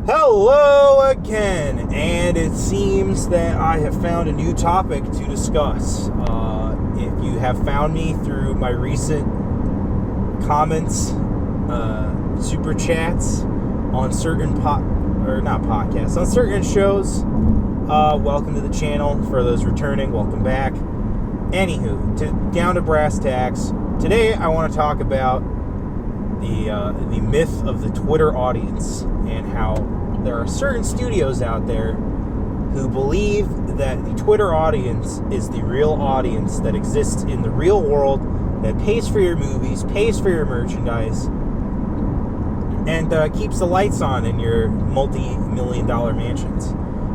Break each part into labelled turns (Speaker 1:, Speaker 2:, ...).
Speaker 1: Hello again, and it seems that I have found a new topic to discuss. If you have found me through my recent comments, super chats on certain on certain shows, welcome to the channel. For those returning, welcome back. Anywho, down to brass tacks. Today I want to talk about the myth of the Twitter audience and how there are certain studios out there who believe that the Twitter audience is the real audience that exists in the real world, that pays for your movies, pays for your merchandise, and keeps the lights on in your multi-million-dollar mansions.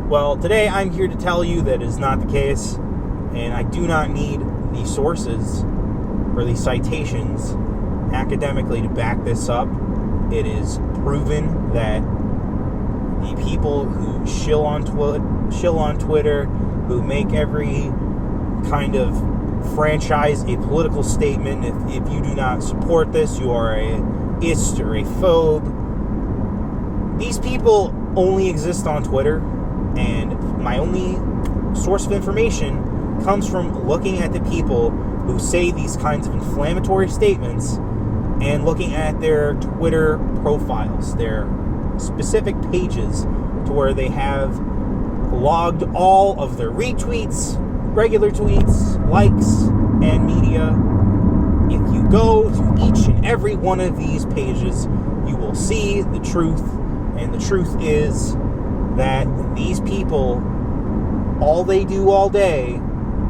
Speaker 1: Well, today I'm here to tell you that is not the case, and I do not need the sources or the citations academically to back this up. It is proven that the people who shill on Twitter, who make every kind of franchise a political statement, if you do not support this, you are a ist or a phobe. These people only exist on Twitter, and my only source of information comes from looking at the people who say these kinds of inflammatory statements and looking at their Twitter profiles, their specific pages, to where they have logged all of their retweets, regular tweets, likes, and media. If you go to each and every one of these pages, you will see the truth, and the truth is that these people, all they do all day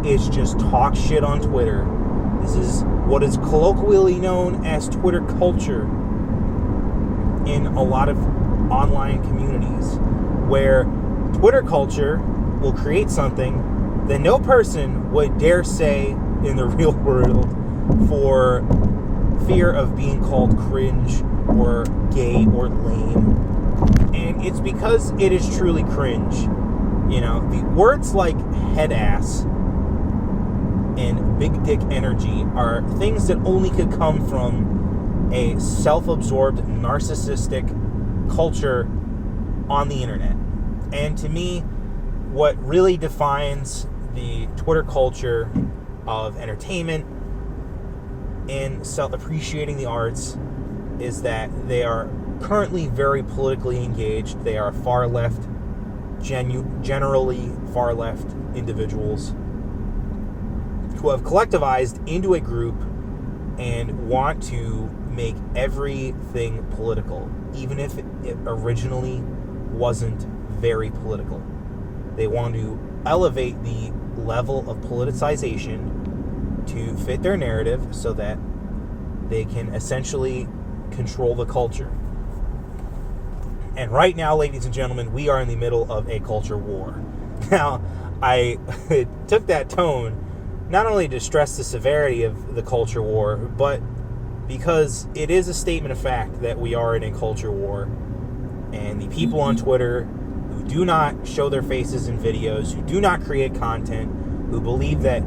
Speaker 1: is just talk shit on Twitter. This is what is colloquially known as Twitter culture in a lot of online communities, where Twitter culture will create something that no person would dare say in the real world for fear of being called cringe or gay or lame. And it's because it is truly cringe. You know, the words like head ass and big dick energy are things that only could come from a self-absorbed, narcissistic culture on the internet. And to me, what really defines the Twitter culture of entertainment and self-appreciating the arts is that they are currently very politically engaged. They are far left, generally far left individuals who have collectivized into a group and want to make everything political, even if it originally wasn't very political. They want to elevate the level of politicization to fit their narrative so that they can essentially control the culture. And right now, ladies and gentlemen, we are in the middle of a culture war. Now, I took that tone not only to stress the severity of the culture war, but because it is a statement of fact that we are in a culture war. And the people on Twitter who do not show their faces in videos, who do not create content, who believe that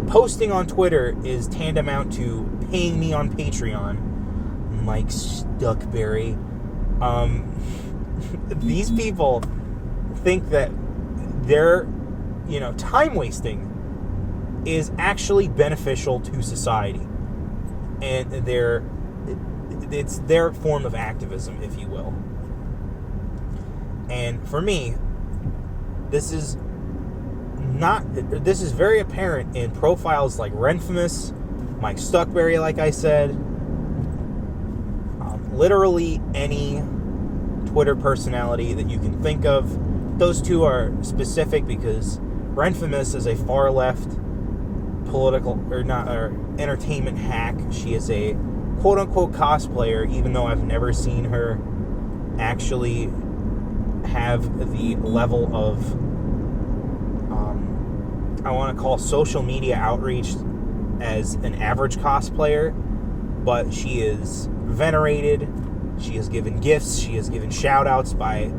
Speaker 1: posting on Twitter is tantamount to paying me on Patreon, Mike Stuckberry, these people think that their, time wasting is actually beneficial to society, and it's their form of activism, if you will. And for me, this is very apparent in profiles like Renfamous, Mike Stuckberry, like I said, literally any Twitter personality that you can think of. Those two are specific because Renfamous is a far left political or entertainment hack. She is a quote unquote cosplayer, even though I've never seen her actually have the level of I want to call social media outreach as an average cosplayer, but she is venerated. She has given gifts. She has given shout outs by,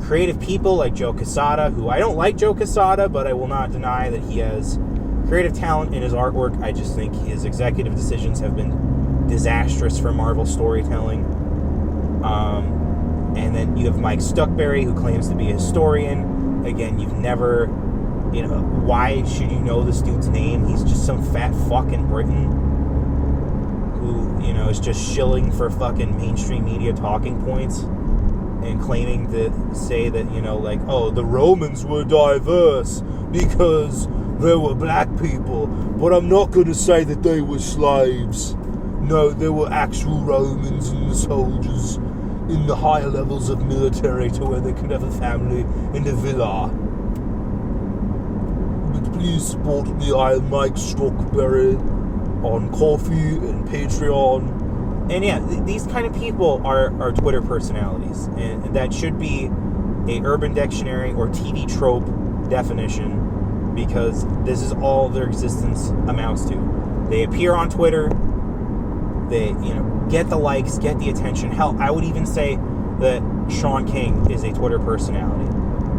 Speaker 1: creative people like Joe Quesada, who I don't like Joe Quesada, but I will not deny that he has creative talent in his artwork. I just think his executive decisions have been disastrous for Marvel storytelling. And then You have Mike Stuckberry, who claims to be a historian. Again, you've never, why should you know this dude's name? He's just some fat fucking Briton who, is just shilling for fucking mainstream media talking points and claiming to say that, the Romans were diverse because there were black people, but I'm not going to say that they were slaves. No, there were actual Romans and soldiers in the higher levels of military to where they could have a family in a villa. But please support me. I am Mike Stuckberry on Ko-fi and Patreon. And yeah, these kind of people are Twitter personalities. And that should be a Urban Dictionary or TV trope definition, because this is all their existence amounts to. They appear on Twitter. They, get the likes, get the attention. Hell, I would even say that Sean King is a Twitter personality,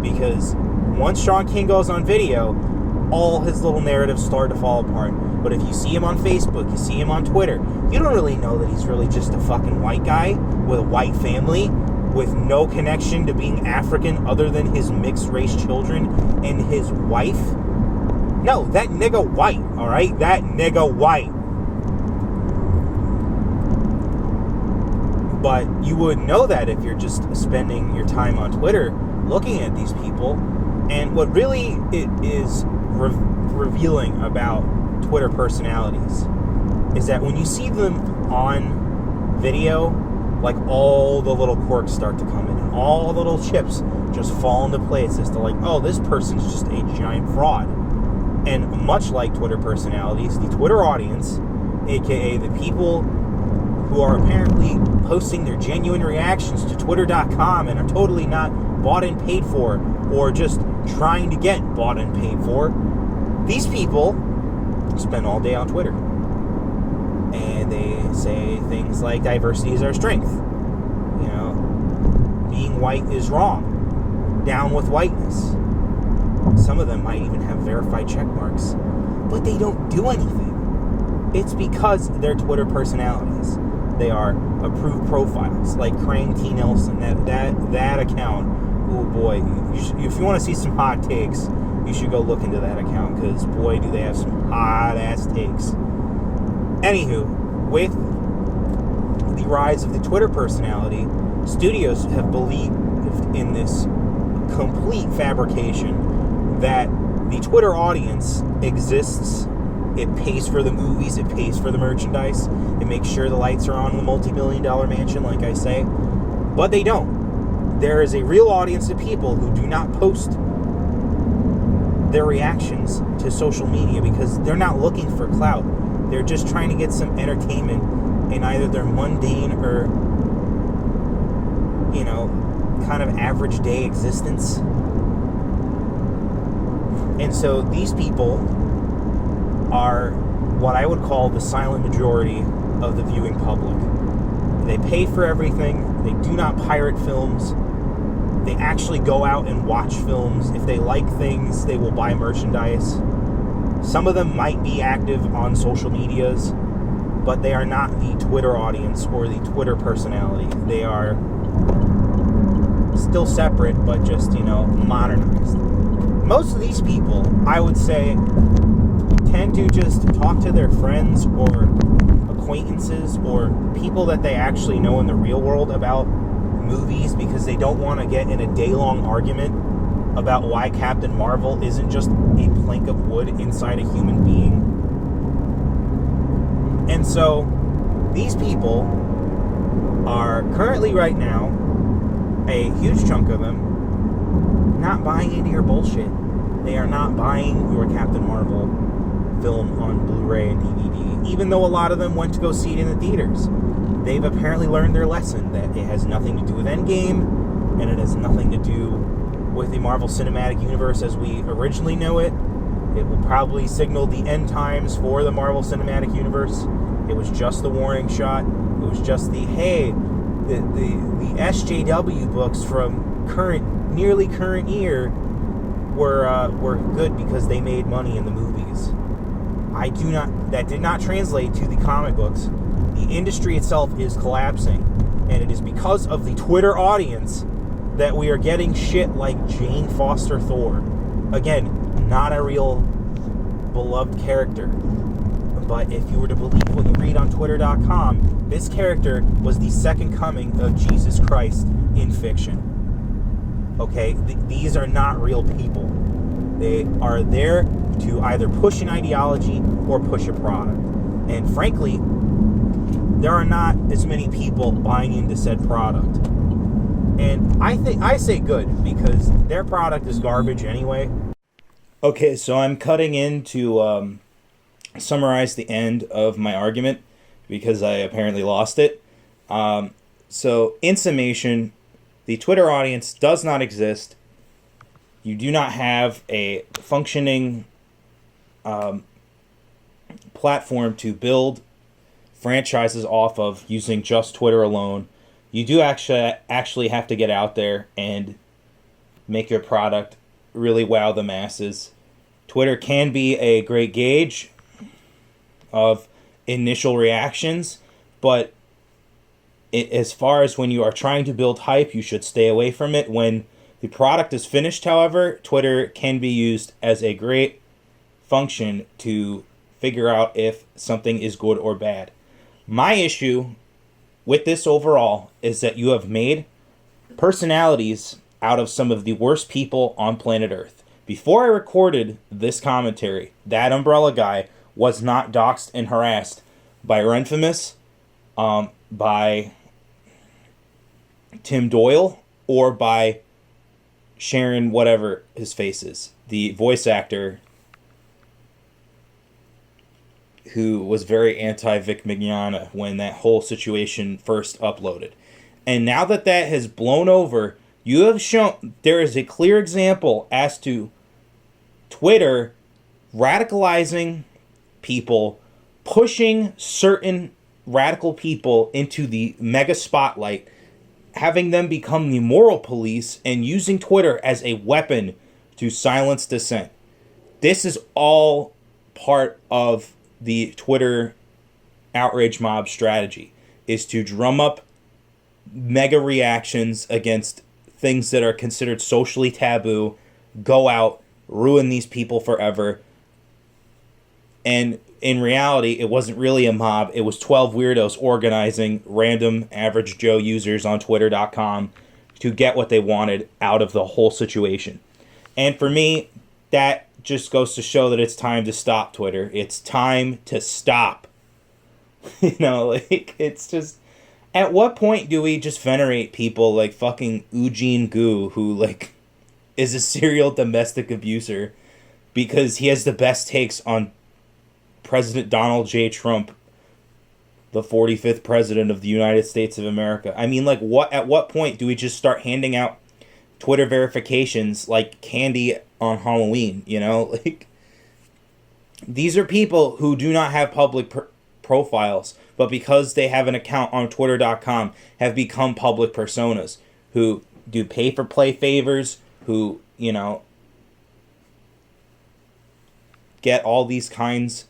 Speaker 1: because once Sean King goes on video, all his little narratives start to fall apart. But if you see him on Facebook, you see him on Twitter, you don't really know that he's really just a fucking white guy with a white family with no connection to being African other than his mixed race children and his wife. No, that nigga white, alright? That nigga white. But you would know that if you're just spending your time on Twitter looking at these people. And what really it is revealing about Twitter personalities is that when you see them on video, like, all the little quirks start to come in, and all the little chips just fall into place as to, like, oh, this person's just a giant fraud. And much like Twitter personalities, the Twitter audience, aka the people who are apparently posting their genuine reactions to Twitter.com and are totally not bought and paid for, or just trying to get bought and paid for, these people spend all day on Twitter. And they say things like diversity is our strength. Being white is wrong. Down with whiteness. Some of them might even have verified check marks. But they don't do anything. It's because they're Twitter personalities. They are approved profiles, like Crane T. Nelson. That account, oh boy, if you want to see some hot takes, you should go look into that account, because boy, do they have some hot-ass takes. Anywho, with the rise of the Twitter personality, studios have believed in this complete fabrication that the Twitter audience exists. It pays for the movies, it pays for the merchandise, it makes sure the lights are on in the multi-million-dollar mansion, like I say. But they don't. There is a real audience of people who do not post their reactions to social media because they're not looking for clout. They're just trying to get some entertainment in either their mundane or, kind of average day existence. And so these people are what I would call the silent majority of the viewing public. They pay for everything. They do not pirate films. They actually go out and watch films. If they like things, they will buy merchandise. Some of them might be active on social medias, but they are not the Twitter audience or the Twitter personality. They are still separate, but just, modernized. Most of these people, I would say, tend to just talk to their friends or acquaintances or people that they actually know in the real world about movies, because they don't want to get in a day-long argument about why Captain Marvel isn't just a plank of wood inside a human being. And so these people are currently right now, a huge chunk of them, not buying into your bullshit. They are not buying your Captain Marvel film on Blu-ray and DVD, even though a lot of them went to go see it in the theaters. They've apparently learned their lesson that it has nothing to do with Endgame, and it has nothing to do with the Marvel Cinematic Universe as we originally know it. It will probably signal the end times for the Marvel Cinematic Universe. It was just the warning shot. It was just the, hey, the SJW books from nearly current year were good because they made money in the movies. That did not translate to the comic books. The industry itself is collapsing, and it is because of the Twitter audience that we are getting shit like Jane Foster Thor. Again, not a real beloved character. But if you were to believe what you read on Twitter.com, this character was the second coming of Jesus Christ in fiction. Okay? These are not real people. They are there to either push an ideology or push a product. And frankly, there are not as many people buying into said product. And I say good, because their product is garbage anyway. Okay, so I'm cutting in to summarize the end of my argument, because I apparently lost it. So, in summation, the Twitter audience does not exist. You do not have a functioning platform to build franchises off of using just Twitter alone. You do actually have to get out there and make your product really wow the masses. Twitter can be a great gauge of initial reactions, but as far as when you are trying to build hype, you should stay away from it. When the product is finished, however, Twitter can be used as a great function to figure out if something is good or bad. My issue with this overall is that you have made personalities out of some of the worst people on planet Earth. Before I recorded this commentary, that umbrella guy was not doxxed and harassed by Renfamous, by Tim Doyle, or by Sharon whatever his face is, the voice actor who was very anti-Vic Mignogna when that whole situation first uploaded. And now that that has blown over, you have shown there is a clear example as to Twitter radicalizing people, pushing certain radical people into the mega spotlight, having them become the moral police, and using Twitter as a weapon to silence dissent. This is all part of the Twitter outrage mob strategy, is to drum up mega reactions against things that are considered socially taboo, go out, ruin these people forever. And in reality, it wasn't really a mob. It was 12 weirdos organizing random average Joe users on Twitter.com to get what they wanted out of the whole situation. And for me, that just goes to show that it's time to stop Twitter. It's time to stop. It's just... At what point do we just venerate people like fucking Eugene Gu, who, is a serial domestic abuser because he has the best takes on President Donald J. Trump, the 45th president of the United States of America? I mean, at what point do we just start handing out Twitter verifications like candy on Halloween, These are people who do not have public profiles, but because they have an account on Twitter.com, have become public personas who do pay-for-play favors, who, get all these kinds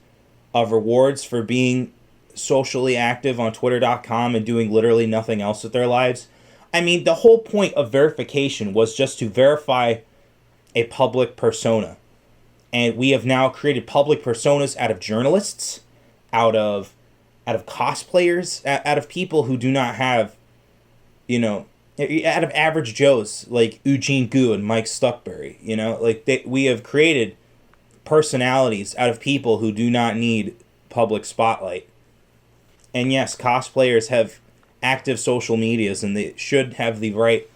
Speaker 1: of rewards for being socially active on Twitter.com and doing literally nothing else with their lives. I mean, the whole point of verification was just to verify a public persona. And we have now created public personas out of journalists, out of cosplayers, out of people who do not have, out of average Joes like Eugene Gu and Mike Stuckberry. We have created personalities out of people who do not need public spotlight. And yes, cosplayers have active social medias and they should have the right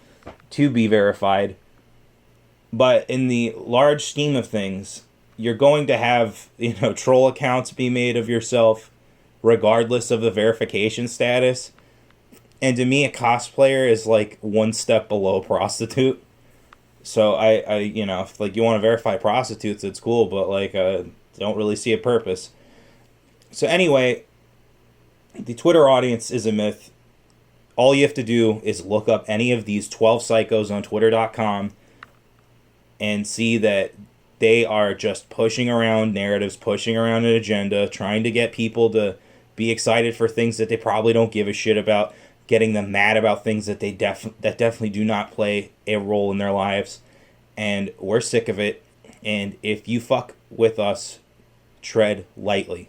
Speaker 1: to be verified. But in the large scheme of things, you're going to have, troll accounts be made of yourself regardless of the verification status. And to me, a cosplayer is one step below prostitute. So I if you want to verify prostitutes, it's cool, but don't really see a purpose. So anyway, the Twitter audience is a myth. All you have to do is look up any of these 12 psychos on Twitter.com and see that they are just pushing around narratives, pushing around an agenda, trying to get people to be excited for things that they probably don't give a shit about. getting them mad about things that that definitely do not play a role in their lives. And we're sick of it. And if you fuck with us, tread lightly.